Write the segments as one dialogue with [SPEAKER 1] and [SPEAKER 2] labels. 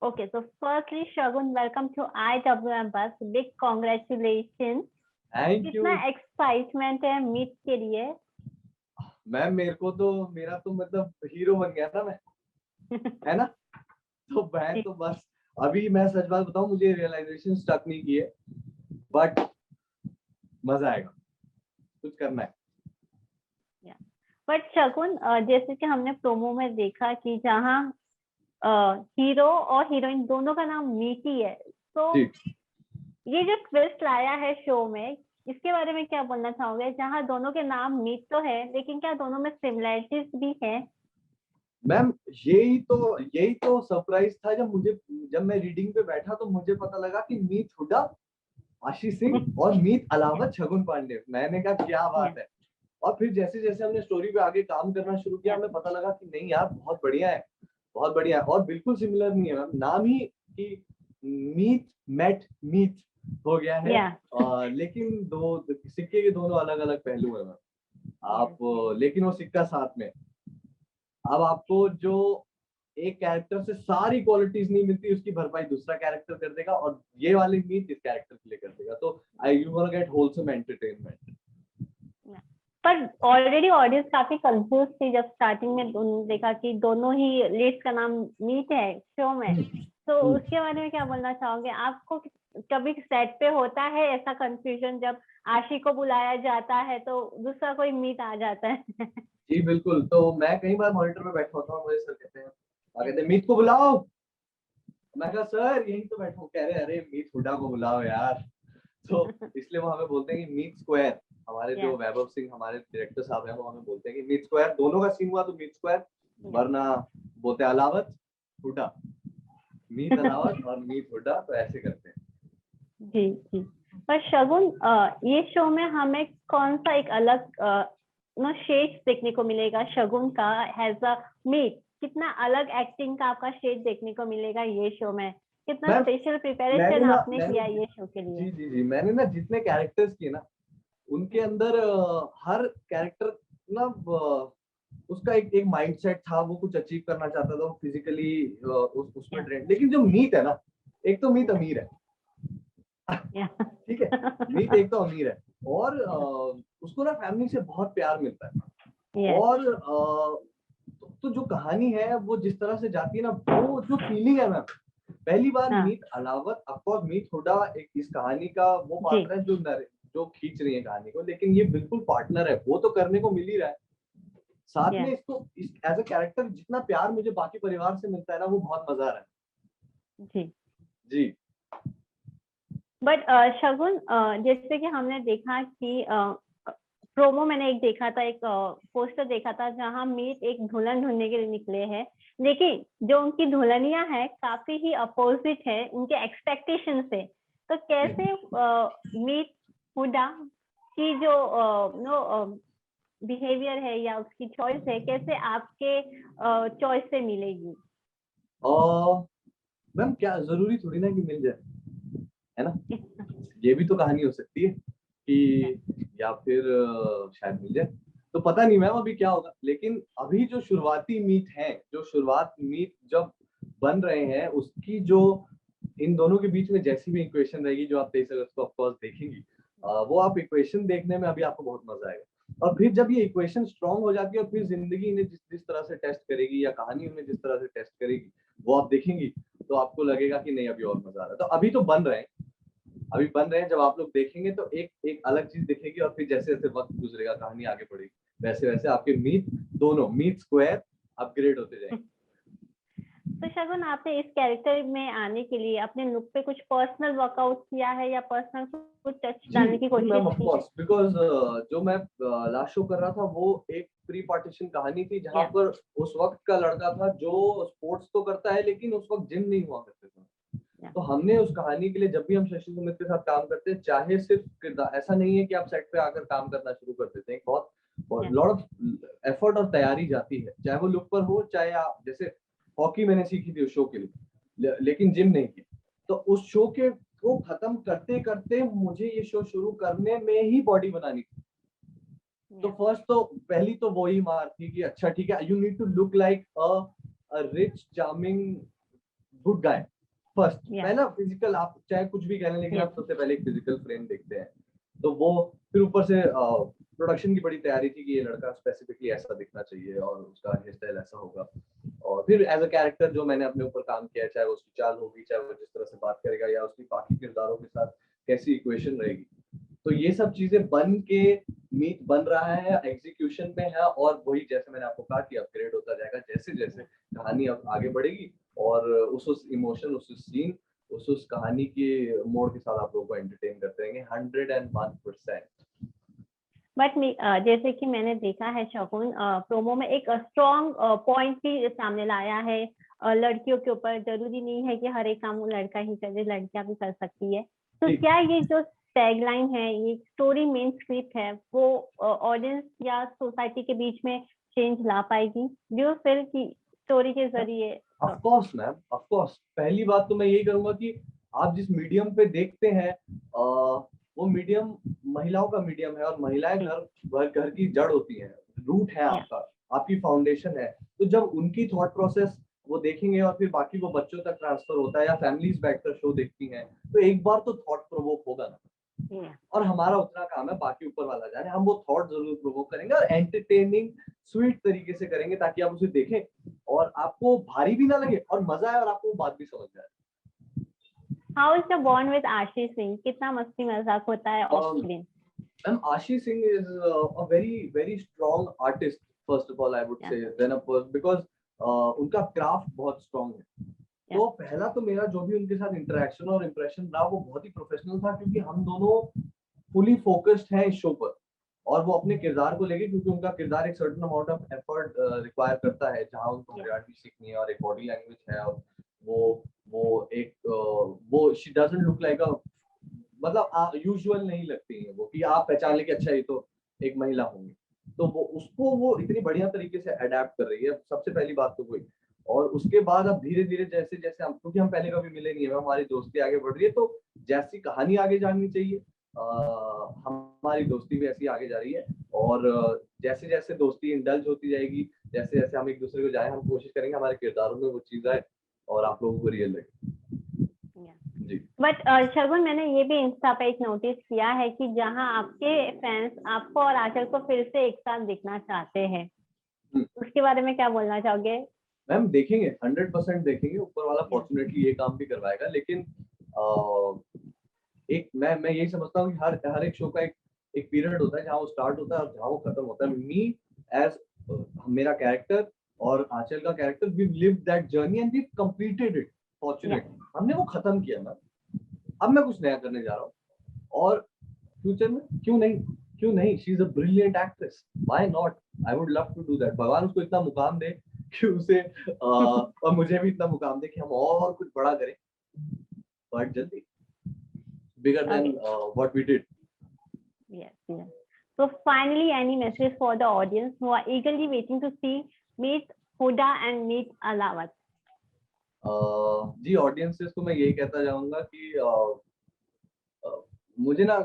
[SPEAKER 1] Okay, so firstly, Shagun, welcome to IWM Bus. Big congratulations.
[SPEAKER 2] Thank you
[SPEAKER 1] कितना excitement है meet के लिए?
[SPEAKER 2] Ma'am, मेरा तो मतलब हीरो बन गया था मैं, है ना? तो मैं तो बस अभी मैं सच बात बताऊं, मुझे रियलाइजेशन स्टक नहीं की है, बट मजा आएगा, कुछ करना है।
[SPEAKER 1] बट शगुन, जैसे कि हमने प्रोमो में देखा कि जहाँ हीरो और हीरोइन दोनों का नाम मीटी है, तो ये जो ट्विस्ट लाया है शो में, इसके बारे में क्या बोलना चाहोगे? जहाँ दोनों के नाम मीट तो है, लेकिन क्या दोनों में सिमिलैरिटीज भी है?
[SPEAKER 2] मैम, यही तो सरप्राइज था जब मैं रीडिंग पे बैठा तो मुझे पता लगा कि मीत हुड्डा आशीष सिंह और मीत अलावत शगुन पांडे। मैंने कहा क्या बात है। और फिर जैसे जैसे हमने स्टोरी पे आगे काम करना शुरू किया, हमें पता लगा कि नहीं यार, बहुत बढ़िया है, बहुत बढ़िया है। और बिल्कुल सिमिलर नहीं है मैम, नाम ही कि मीत मेट मीत हो गया है। लेकिन दो सिक्के के दोनों अलग अलग पहलू है मैम। आप लेकिन वो सिक्का साथ में। अब आपको जो एक कैरेक्टर से सारी क्वालिटीज नहीं मिलती, उसकी भरपाई दूसरा कैरेक्टर कर देगा, और ये वाली मीट इस कैरेक्टर के लिए कर देगा। तो I you will get wholesome entertainment.
[SPEAKER 1] पर ऑलरेडी ऑडियंस काफी कंफ्यूज थी जब स्टार्टिंग में देखा कि दोनों ही लीड्स का नाम मीट है शो में, तो उसके बारे में क्या बोलना चाहोगे? आपको कभी सेट पे होता है ऐसा कंफ्यूजन जब आशी को बुलाया जाता है तो दूसरा कोई मीट आ जाता है?
[SPEAKER 2] जी बिल्कुल। तो मैं कई बार मॉनिटर में बैठा होता हूँ, मुझे सर कहते हैं मीत को बुलाओ। मैं कहा सर यही तो बैठा हूँ। कह रहे अरे मीत हुड्डा को बुलाओ यार। तो इसलिए वो हमें बोलते हैं कि मीट स्क्वायर। हमारे जो वैभव सिंह हमारे डायरेक्टर साहब हैं, वो हमें बोलते हैं कि मीट स्क्वायर। दोनों का सीन हुआ तो मीट स्क्वायर, वरना बोलते हैं अलावत हुड्डा, मीत अलावत और मीत हुड्डा, तो ऐसे करते हैं।
[SPEAKER 1] जी जी। पर शगुन, ये शो में हमें कौन सा एक अलग शेड देखने को मिलेगा शगुन का एज अ मीट? कितना अलग एक्टिंग का आपका शेड देखने को मिलेगा ये शो में? कितना स्पेशल प्रिपरेशन आपने किया ये शो के लिए?
[SPEAKER 2] जी जी जी, मैंने ना जितने कैरेक्टर्स किए ना, उनके अंदर हर कैरेक्टर ना उसका एक माइंडसेट था। वो कुछ अचीव करना चाहता था, वो फिजिकली उसमें ट्रेंड। लेकिन जो मीत है ना, एक तो मीत अमीर है, ठीक है, मीत एक तो अमीर है, और उसको ना फैमिली से बहुत प्यार मिलता है। और तो जो कहानी है वो जिस तरह से जाती है ना, वो जो फीलिंग है ना, पहली बार मीत अलावत, ऑफ कोर्स मीत हुड्डा एक इस कहानी का वो पार्टनर है जो खींच रही है कहानी को, लेकिन ये बिल्कुल पार्टनर है, वो तो करने को मिल ही रहा है। साथ में इसको एज अ कैरेक्टर जितना प्यार मुझे बाकी परिवार से मिलता है ना, वो बहुत मजा आ रहा है।
[SPEAKER 1] जी
[SPEAKER 2] जी।
[SPEAKER 1] बट शगुन, जैसे कि हमने देखा कि प्रोमो मैंने एक देखा था, एक पोस्टर देखा था जहां मीत एक दुल्हन ढूंढने के लिए निकले हैं, लेकिन जो उनकी दुल्हनियां है काफी ही अपोजिट है उनके एक्सपेक्टेशन से। तो कैसे मीत हुड्डा की जो बिहेवियर है या उसकी चॉइस है, कैसे आपके चॉइस से मिलेगी?
[SPEAKER 2] मैम, क्या जरूरी थोड़ी ना कि मिल जाए, है ना? ये भी तो कहानी हो सकती है कि या फिर शायद मिल जाए। तो पता नहीं मैम अभी क्या होगा, लेकिन अभी जो शुरुआती मीट है, जो शुरुआत मीट जब बन रहे हैं, उसकी जो इन दोनों के बीच में जैसी भी इक्वेशन रहेगी, जो आप 23 अगस्त को ऑफकोर्स देखेंगी, वो आप इक्वेशन देखने में अभी आपको बहुत मजा आएगा। और फिर जब ये इक्वेशन स्ट्रांग हो जाती है, और फिर जिंदगी इन्हें जिस तरह से टेस्ट करेगी, या कहानी उन्हें जिस तरह से टेस्ट करेगी, वो आप देखेंगी, तो आपको लगेगा कि नहीं अभी और मजा आ रहा है। तो अभी तो बन रहे हैं, जब आप लोग देखेंगे तो एक अलग चीज दिखेगी, और फिर जैसे जैसे वक्त गुजरेगा, कहानी आगे बढ़ेगी, वैसे वैसे आपके मीट स्क्वायर अपग्रेड होते जाएंगे।
[SPEAKER 1] तो शगुन, आपने इस कैरेक्टर में आने के लिए अपने लुक पे कुछ पर्सनल वर्कआउट किया है या पर्सनल कुछ टच डालने की कोशिश की?
[SPEAKER 2] बिकॉज जो मैं लास्ट शो कर रहा था, वो एक प्री पार्टीशन कहानी थी, जहां पर उस वक्त का लड़का था जो स्पोर्ट्स तो करता है, लेकिन उस वक्त जिम नहीं हुआ करते थे। तो हमने उस कहानी के लिए, जब भी हम शशि सुमित के साथ काम करते हैं, चाहे सिर्फ किरदार, ऐसा नहीं है कि आप सेट पे आकर काम करना शुरू कर देते हैं, बहुत लॉट ऑफ एफर्ट और तैयारी जाती है, चाहे वो लुक पर हो, चाहे आप जैसे हॉकी मैंने सीखी थी उस शो के लिए, लेकिन जिम नहीं की। तो उस शो के को खत्म करते करते मुझे ये शो शुरू करने में ही बॉडी बनानी थी। तो फर्स्ट तो पहली तो वही मार थी कि अच्छा ठीक है, you need to look like a rich charming good guy, first
[SPEAKER 1] Yeah.
[SPEAKER 2] पहला फिजिकल, आप चाहे कुछ भी कह लें लेकिन
[SPEAKER 1] Yes.
[SPEAKER 2] आप सबसे पहले एक फिजिकल फ्रेम देखते हैं। तो वो फिर ऊपर से प्रोडक्शन की बड़ी तैयारी थी कि ये लड़का स्पेसिफिकली ऐसा दिखना चाहिए और उसका हेयर स्टाइल ऐसा होगा। और फिर एज अ कैरेक्टर जो मैंने अपने ऊपर काम किया है, चाहे वो उसकी चाल होगी, चाहे वो जिस तरह से बात करेगा या उसकी बाकी किरदारों के साथ कैसी इक्वेशन रहेगी, तो ये सब चीजें बन के मीट बन रहा है, एग्जीक्यूशन में है। और वही जैसे मैंने आपको कहा कि अपग्रेड होता जाएगा जैसे जैसे कहानी अब आगे बढ़ेगी और उस इमोशन, उस सीन, उस कहानी के मोड के साथ आप लोगों को एंटरटेन करते रहेंगे 101%।
[SPEAKER 1] बट जैसे कि मैंने देखा है शगुन, प्रोमो में एक स्ट्रॉन्ग पॉइंट भी सामने लाया है लड़कियों के ऊपर। जरूरी नहीं है कि हर एक काम वो लड़का ही करे, लड़कियां भी कर सकती है। तो
[SPEAKER 2] ठीक।
[SPEAKER 1] क्या ये जो टैगलाइन है, ये स्टोरी मेन स्क्रिप्ट है, वो ऑडियंस या सोसाइटी के बीच में चेंज ला पाएगी? जो फिर की स्टोरी के जरिए?
[SPEAKER 2] Of course ma'am, of course. पहली बात तो मैं यही करूंगा कि आप जिस मीडियम पे देखते हैं वो मीडियम महिलाओं का मीडियम है और महिलाएं घर की जड़ होती हैं, रूट है आपका, आपकी फाउंडेशन है। तो जब उनकी थॉट प्रोसेस वो देखेंगे और फिर बाकी वो बच्चों तक ट्रांसफर होता है या फैमिलीज बैठकर शो देखती हैं, तो एक बार तो थॉट प्रोवोक होगा ना। और हमारा उतना काम है, बाकी ऊपर वाला जाने, हम वो थॉट जरूर प्रोवोक करेंगे और एंटरटेनिंग स्वीट तरीके से करेंगे ताकि आप उसे देखें और आपको भारी भी ना लगे और मजा आए और आपको बात भी समझ जाए।
[SPEAKER 1] How is the bond with Ashish Singh? कितना मस्ती मजाक होता है of screen?
[SPEAKER 2] Ma'am, Ashish Singh is a very strong artist. First of all, I would say then of course because उनका क्राफ्ट बहुत स्ट्रांग है। तो पहला तो मेरा जो भी उनके साथ इंटरेक्शन और इम्प्रेशन रहा वो बहुत ही प्रोफेशनल था, क्योंकि हम दोनों फुली फोकस्ड हैं इस शो पर और वो अपने किरदार को लेके, क्योंकि उनका किरदार एक certain amount of effort require करता है, जहाँ उनको मराठी सीखनी है और एक बॉडी लैंग्वेज है और वो शी डजंट लुक लाइक अ, मतलब यूजुअल नहीं लगती है वो कि आप पहचान लेके अच्छा ये तो एक महिला होंगी। तो वो उसको वो इतनी बढ़िया तरीके से अडेप्ट कर रही है, सबसे पहली बात तो वही। और उसके बाद अब धीरे धीरे जैसे जैसे हम, क्योंकि हम पहले कभी मिले नहीं है, हमारी दोस्ती आगे बढ़ रही है, तो जैसी कहानी आगे जानी चाहिए हमारी दोस्ती भी ऐसी आगे जा रही है। और जैसे जैसे दोस्ती इंडल्ज होती जाएगी, जैसे जैसे हम एक दूसरे को जाए, हम कोशिश करेंगे हमारे किरदारों में वो चीज आए और आप लोगों को रियल लगे।
[SPEAKER 1] बट शगुन, मैंने ये भी इंस्टा पे एक नोटिस किया है कि जहां आपके फैंस आपको और आंचल को फिर से एक साथ देखना चाहते हैं, उसके बारे में क्या बोलना चाहोगे?
[SPEAKER 2] मैम देखेंगे, 100% देखेंगे, ऊपर वाला फॉर्चुनेटली ये काम भी करवाएगा। लेकिन एक मैं यही समझता हूँ कि हर एक शो का एक पीरियड होता है जहाँ वो स्टार्ट होता है और जहाँ वो खत्म होता है। मी एज मेरा कैरेक्टर और आंचल का character, we live that journey and we completed it fortunately. हमने वो खत्म किया ना, अब मैं कुछ नया करने जा रहा हूँ और फ्यूचर में क्यों नहीं, she is a brilliant actress, why not, I would love to do that. भगवान उसको इतना मुकाम दे कि उसे और मुझे भी इतना मुकाम दे कि हम और कुछ बड़ा करें, बट जल्दी bigger than what we did.
[SPEAKER 1] Yes. So finally, any message for the audience who are eagerly waiting to see meet Huda and meet Alawat?
[SPEAKER 2] जी ऑडियंसेस को मैं यही कहता जाऊंगा कि मुझे ना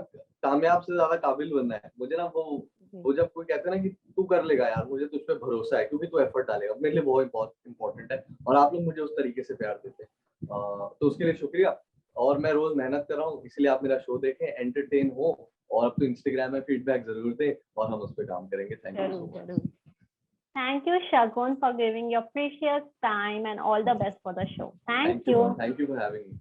[SPEAKER 2] कामयाब से ज्यादा काबिल बनना है। मुझे ना वो जब कोई कहता है ना कि तू कर लेगा यार, मुझे तुझ पे भरोसा है क्योंकि तू एफर्ट डालेगा, मेरे लिए बहुत इंपॉर्टेंट है और आप लोग मुझे उस तरीके से प्यार देते हैं, तो उसके लिए शुक्रिया। और मैं रोज मेहनत कर रहा हूँ, इसलिए आप मेरा शो देखें, एंटरटेन हो और अब तो इंस्टाग्राम में फीडबैक जरूर दें और हम उस पर काम करेंगे। Thank you so much.
[SPEAKER 1] Thank you, Shagun, for giving your precious time and all the best for the show. Thank you.
[SPEAKER 2] Thank you for having me.